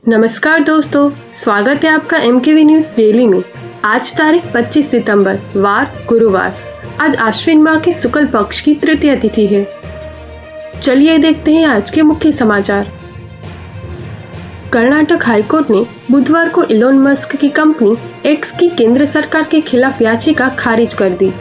नमस्कार दोस्तों, स्वागत है आपका MKV न्यूज़ डेली में। आज तारीख 25 सितंबर वार गुरुवार। आज आश्विन माह के शुक्ल पक्ष की तृतीया तिथि है। चलिए देखते हैं आज के मुख्य समाचार। कर्नाटक हाईकोर्ट ने बुधवार को इलोन मस्क की कंपनी एक्स की केंद्र सरकार के खिलाफ याचिका खारिज कर दी।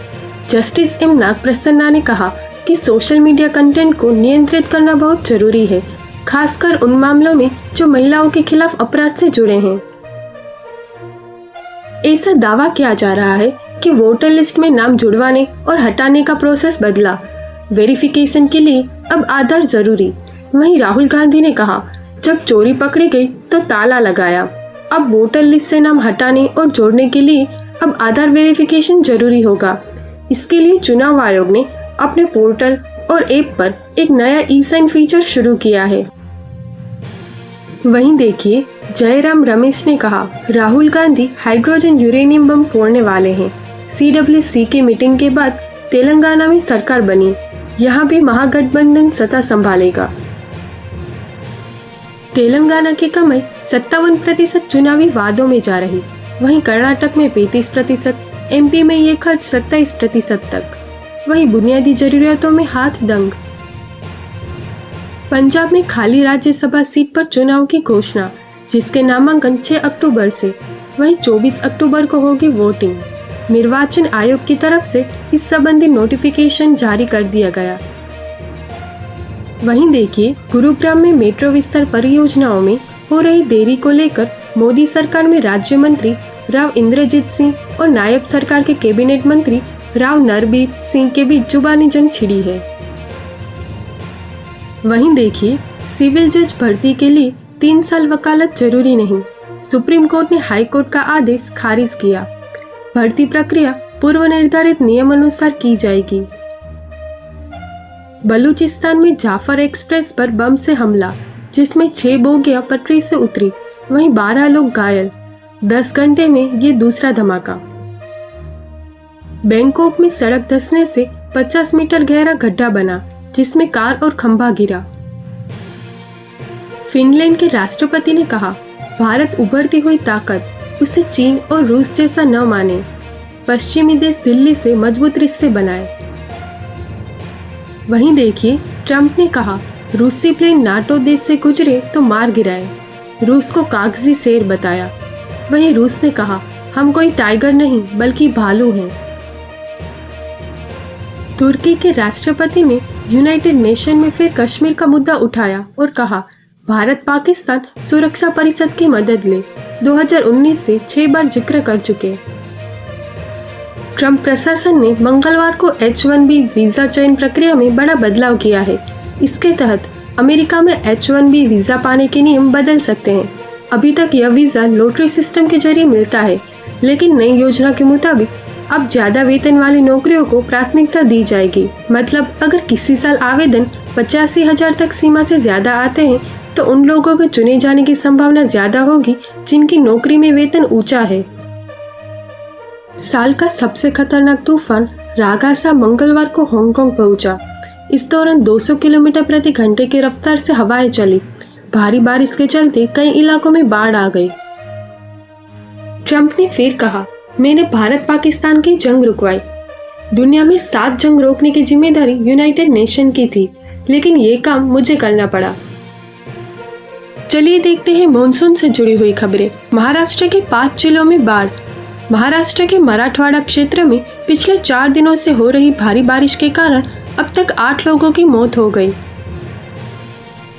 जस्टिस एम नागप्रसन्ना ने कहा कि सोशल मीडिया कंटेंट को नियंत्रित करना बहुत जरूरी है, खासकर उन मामलों में जो महिलाओं के खिलाफ अपराध से जुड़े हैं। ऐसा दावा किया जा रहा है कि वोटर लिस्ट में नाम जुड़वाने और हटाने का प्रोसेस बदला। वेरिफिकेशन के लिए अब आधार जरूरी। वहीं राहुल गांधी ने कहा, जब चोरी पकड़ी गई तो ताला लगाया। अब वोटर लिस्ट से नाम हटाने और जोड़ने के लिए अब आधार वेरिफिकेशन जरूरी होगा। इसके लिए चुनाव आयोग ने अपने पोर्टल और ऐप पर एक नया ई-साइन फीचर शुरू किया है। वहीं देखिए, जयराम रमेश ने कहा, राहुल गांधी हाइड्रोजन यूरेनियम बम फोड़ने वाले हैं। CWC की मीटिंग के बाद तेलंगाना में सरकार बनी, यहाँ भी महागठबंधन सत्ता संभालेगा। तेलंगाना की कमाई 57% चुनावी वादों में जा रही। वहीं कर्नाटक में 35%, MP में ये खर्च 27% तक। वहीं बुनियादी जरूरतों में हाथ दंग। पंजाब में खाली राज्यसभा सीट पर चुनाव की घोषणा, जिसके नामांकन 6 अक्टूबर से। वहीं 24 अक्टूबर को होगी वोटिंग। निर्वाचन आयोग की तरफ से इस संबंधी नोटिफिकेशन जारी कर दिया गया। वहीं देखिए, गुरुग्राम में मेट्रो विस्तार परियोजनाओं में हो रही देरी को लेकर मोदी सरकार में राज्य मंत्री राव इंद्रजीत सिंह और नायब सरकार के कैबिनेट मंत्री राव नरबीर सिंह के बीच जुबानी जंग छिड़ी है। वहीं देखिए, सिविल जज भर्ती के लिए 3 साल वकालत जरूरी नहीं। सुप्रीम कोर्ट ने हाई कोर्ट का आदेश खारिज किया। भर्ती प्रक्रिया पूर्व निर्धारित नियम अनुसार की जाएगी। बलूचिस्तान में जाफर एक्सप्रेस पर बम से हमला, जिसमें 6 बोगियां पटरी से उतरी। वहीं 12 लोग घायल। 10 घंटे में ये दूसरा धमाका। बैंकॉक में सड़क धंसने से 50 मीटर गहरा गड्ढा बना, जिसमें कार और खंभा गिरा। फिनलैंड के राष्ट्रपति ने कहा, भारत उभरती हुई ताकत, उसे चीन और रूस जैसा न माने। पश्चिमी देश दिल्ली से मजबूत रिश्ते बनाए। वहीं देखिए, ट्रंप ने कहा, रूसी प्लेन नाटो देश से गुजरे तो मार गिराए। रूस को कागजी शेर बताया। वहीं रूस ने कहा, हम कोई टाइगर नहीं बल्कि भालू हैं। तुर्की के राष्ट्रपति ने यूनाइटेड नेशन में फिर कश्मीर का मुद्दा उठाया और कहा, भारत पाकिस्तान सुरक्षा परिषद की मदद ले। 2019 से 6 बार जिक्र कर चुके। ट्रंप प्रशासन ने मंगलवार को H-1B वीजा चयन प्रक्रिया में बड़ा बदलाव किया है। इसके तहत अमेरिका में H-1B वीजा पाने के नियम बदल सकते हैं। अभी तक यह वीजा लॉटरी सिस्टम के जरिए मिलता है, लेकिन नई योजना के मुताबिक अब ज्यादा वेतन वाली नौकरियों को प्राथमिकता दी जाएगी। मतलब अगर किसी साल आवेदन 85,000 तक सीमा से ज्यादा आते हैं तो उन लोगों के चुने जाने की संभावना ज्यादा होगी जिनकी नौकरी में वेतन ऊंचा है। साल का सबसे खतरनाक तूफान रागासा मंगलवार को हांगकांग पहुंचा। इस दौरान 200 किलोमीटर प्रति घंटे की रफ्तार से हवाएं चली। भारी बारिश के चलते कई इलाकों में बाढ़ आ गई। ट्रंप ने फिर कहा, मैंने भारत पाकिस्तान की जंग रुकवाई। दुनिया में 7 जंग रोकने की जिम्मेदारी यूनाइटेड नेशन की थी, लेकिन ये काम मुझे करना पड़ा। चलिए देखते हैं मॉनसून से जुड़ी हुई खबरें। महाराष्ट्र के 5 जिलों में बाढ़। महाराष्ट्र के मराठवाड़ा क्षेत्र में पिछले 4 दिनों से हो रही भारी बारिश के कारण अब तक 8 लोगों की मौत हो गई।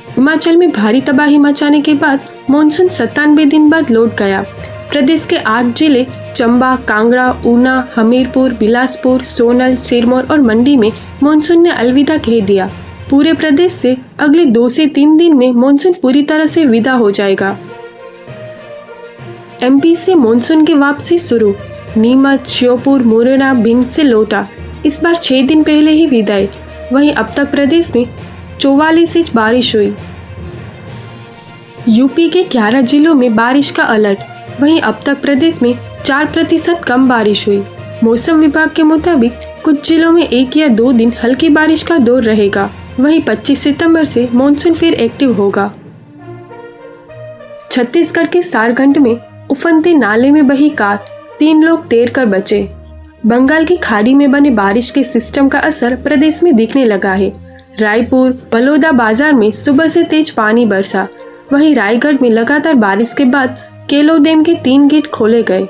हिमाचल में भारी तबाही मचाने के बाद मॉनसून 97 दिन बाद लौट गया। प्रदेश के 8 जिले चंबा, कांगड़ा, ऊना, हमीरपुर, बिलासपुर, सोनल, सिरमौर और मंडी में मॉनसून ने अलविदा कह दिया। पूरे प्रदेश से अगले 2 से 3 दिन में मॉनसून पूरी तरह से विदा हो जाएगा। MP से मॉनसून की वापसी शुरू। नीमच, श्योपुर, मुरैना, भिंड से लौटा। इस बार 6 दिन पहले ही विदाई। वहीं अब तक प्रदेश में 44 इंच बारिश हुई। यूपी के 11 जिलों में बारिश का अलर्ट। वहीं अब तक प्रदेश में 4% कम बारिश हुई। मौसम विभाग के मुताबिक कुछ जिलों में 1 या 2 दिन हल्की बारिश का दौर रहेगा। वहीं 25 सितंबर से मॉनसून फिर एक्टिव होगा। छत्तीसगढ़ के सारगंज में उफनते नाले में बही कार, 3 लोग तैरकर बचे। बंगाल की खाड़ी में बने बारिश के सिस्टम का असर प्रदेश में दिखने लगा है। रायपुर बलौदा बाजार में सुबह से तेज पानी बरसा। वहीं रायगढ़ में लगातार बारिश के बाद केलो डैम के 3 गेट खोले गए।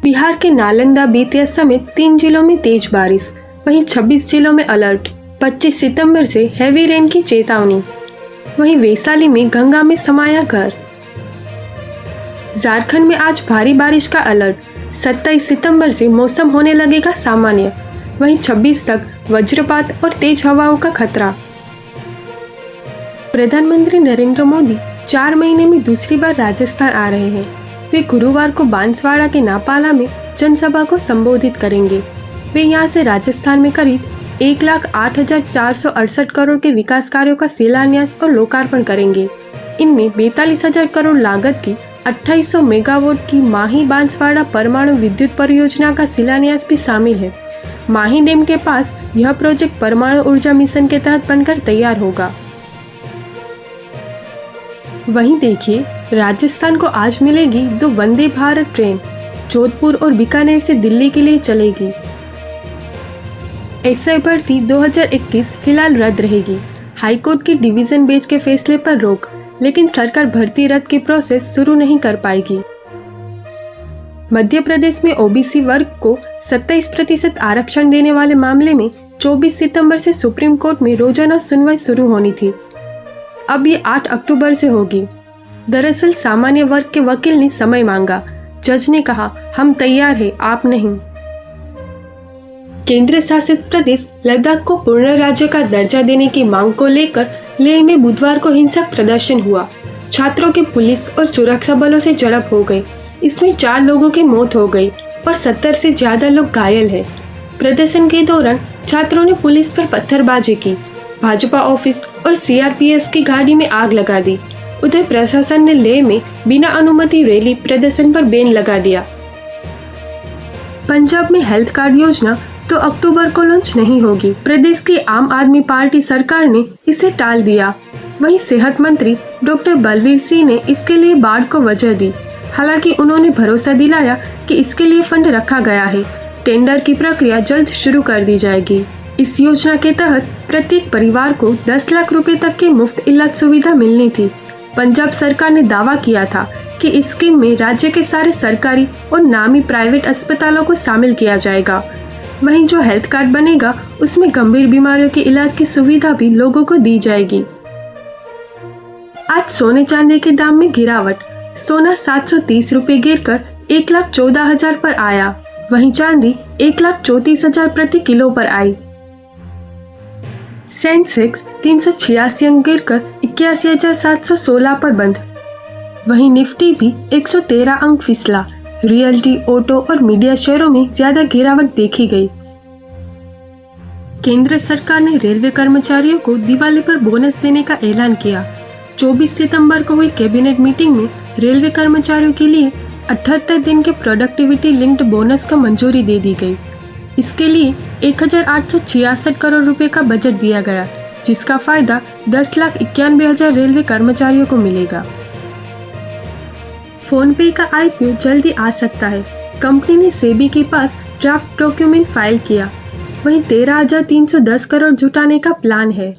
बिहार के नालंदा बेतिया समेत 3 जिलों में तेज बारिश। वहीं 26 जिलों में अलर्ट। 25 सितंबर से हैवी रेन की चेतावनी। वहीं वैशाली में गंगा में समाया घर। झारखंड में आज भारी बारिश का अलर्ट। 27 सितंबर से मौसम होने लगेगा सामान्य। वहीं 26 तक वज्रपात और तेज हवाओं का खतरा। प्रधानमंत्री नरेंद्र मोदी 4 महीने में दूसरी बार राजस्थान आ रहे हैं। वे गुरुवार को बांसवाड़ा के नापाला में जनसभा को संबोधित करेंगे। वे यहां से राजस्थान में करीब 1,08,468 करोड़ के विकास कार्यों का शिलान्यास और लोकार्पण करेंगे। इनमें 42,000 करोड़ लागत की 2800 मेगावाट की माही बांसवाड़ा परमाणु विद्युत परियोजना का शिलान्यास भी शामिल है। माही डैम के पास यह प्रोजेक्ट परमाणु ऊर्जा मिशन के तहत बनकर तैयार होगा। वहीं देखिए, राजस्थान को आज मिलेगी 2 वंदे भारत ट्रेन। जोधपुर और बीकानेर से दिल्ली के लिए चलेगी। एसआई भर्ती 2021 फिलहाल रद्द रहेगी। हाईकोर्ट की डिवीजन बेंच के फैसले पर रोक, लेकिन सरकार भर्ती रद्द की प्रोसेस शुरू नहीं कर पाएगी। मध्य प्रदेश में ओबीसी वर्ग को 27% आरक्षण देने वाले मामले में 24 सितंबर से सुप्रीम कोर्ट में रोजाना सुनवाई शुरू होनी थी। अब ये 8 अक्टूबर से होगी। दरअसल सामान्य वर्ग के वकील ने समय मांगा। जज ने कहा, हम तैयार हैं, आप नहीं। केंद्र शासित प्रदेश लद्दाख को पूर्ण राज्य का दर्जा देने की मांग को लेकर लेह में बुधवार को हिंसक प्रदर्शन हुआ। छात्रों की पुलिस और सुरक्षा बलों से झड़प हो गई। इसमें 4 लोगों की मौत हो गई और 70 से ज्यादा लोग घायल हैं। प्रदर्शन के दौरान छात्रों ने पुलिस पर पत्थरबाजी की, भाजपा ऑफिस और सीआरपीएफ की गाड़ी में आग लगा दी। उधर प्रशासन ने लेह में बिना अनुमति रैली प्रदर्शन पर बैन लगा दिया। पंजाब में हेल्थ कार्ड योजना तो अक्टूबर को लॉन्च नहीं होगी। प्रदेश की आम आदमी पार्टी सरकार ने इसे टाल दिया। वहीं सेहत मंत्री डॉक्टर बलवीर सिंह ने इसके लिए बाढ़ को वजह दी। हालांकि उन्होंने भरोसा दिलाया कि इसके लिए फंड रखा गया है। टेंडर की प्रक्रिया जल्द शुरू कर दी जाएगी। इस योजना के तहत प्रत्येक परिवार को 10 लाख रुपए तक की मुफ्त इलाज सुविधा मिलनी थी। पंजाब सरकार ने दावा किया था कि इस स्कीम में राज्य के सारे सरकारी और नामी प्राइवेट अस्पतालों को शामिल किया जाएगा। वहीं जो हेल्थ कार्ड बनेगा उसमें गंभीर बीमारियों के इलाज की सुविधा भी लोगों को दी जाएगी। आज सोने चांदी के दाम में गिरावट। सोना 730 रुपए गिरकर 1,14,000 पर आया। वहीं चांदी 1,34,000 प्रति किलो पर आई। सेंसेक्स 386 अंक गिरकर 81,716 पर बंद। वहीं निफ्टी भी 113 अंक फिसला। रियल्टी, ऑटो और मीडिया शेयरों में ज्यादा गिरावट देखी गई। केंद्र सरकार ने रेलवे कर्मचारियों को दिवाली पर बोनस देने का ऐलान किया। 24 सितंबर को हुई कैबिनेट मीटिंग में रेलवे कर्मचारियों के लिए 78 दिन के प्रोडक्टिविटी लिंक्ड बोनस का मंजूरी दे दी गई। इसके लिए 1,866 करोड़ रुपए का बजट दिया गया, जिसका फायदा 10,91,000 रेलवे कर्मचारियों को मिलेगा। फोन पे का आईपीओ जल्दी आ सकता है। कंपनी ने सेबी के पास ड्राफ्ट डॉक्यूमेंट फाइल किया। वहीं 13,310 करोड़ जुटाने का प्लान है।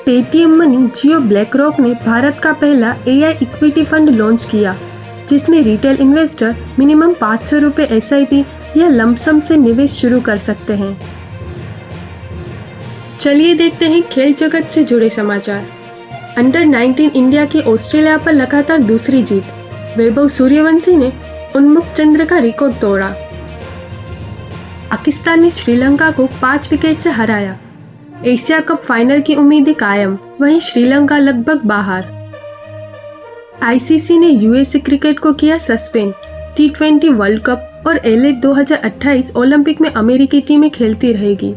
पेटीएम मनी जियो ब्लैकरॉक ने भारत का पहला एआई इक्विटी फंड लॉन्च किया, जिसमें रिटेल इन्वेस्टर मिनिमम 500 रुपये एसआईपी या लमसम से निवेश शुरू कर सकते हैं। चलिए देखते हैं खेल जगत से जुड़े समाचार। अंडर 19 इंडिया की ऑस्ट्रेलिया पर लगातार दूसरी जीत। वैभव सूर्यवंशी ने उन्मुक्त चंद्र का रिकॉर्ड तोड़ा। पाकिस्तान ने श्रीलंका को 5 विकेट से हराया। एशिया कप फाइनल की उम्मीदें कायम, वहीं श्रीलंका लगभग बाहर। आईसीसी ने यूएसए क्रिकेट को किया सस्पेंड। T20 वर्ल्ड कप और LA 2028 ओलंपिक में अमेरिकी टीमें खेलती रहेगी।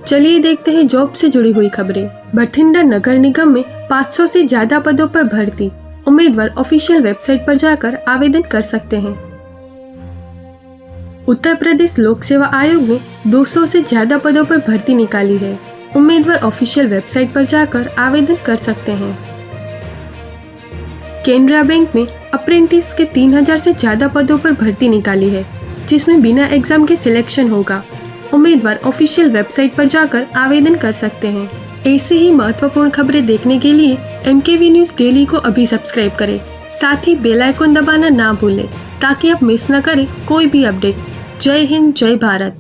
चलिए देखते हैं जॉब से जुड़ी हुई खबरें। बठिंडा नगर निगम में 500 से ज्यादा पदों पर भर्ती। उम्मीदवार ऑफिशियल वेबसाइट पर जाकर आवेदन कर सकते हैं। उत्तर प्रदेश लोक सेवा आयोग ने 200 से ज्यादा पदों पर भर्ती निकाली है। उम्मीदवार ऑफिशियल वेबसाइट पर जाकर आवेदन कर सकते हैं। केनरा बैंक में अप्रेंटिस के 3000 से ज़्यादा पदों पर भर्ती निकाली है, जिसमें बिना एग्जाम के सिलेक्शन होगा। उम्मीदवार ऑफिशियल वेबसाइट पर जाकर आवेदन कर सकते हैं। ऐसी ही महत्वपूर्ण खबरें देखने के लिए MKV न्यूज़ डेली को अभी सब्सक्राइब करें। साथ ही बेल आइकन दबाना ना भूलें ताकि आप मिस न करें कोई भी अपडेट। जय हिंद, जय भारत।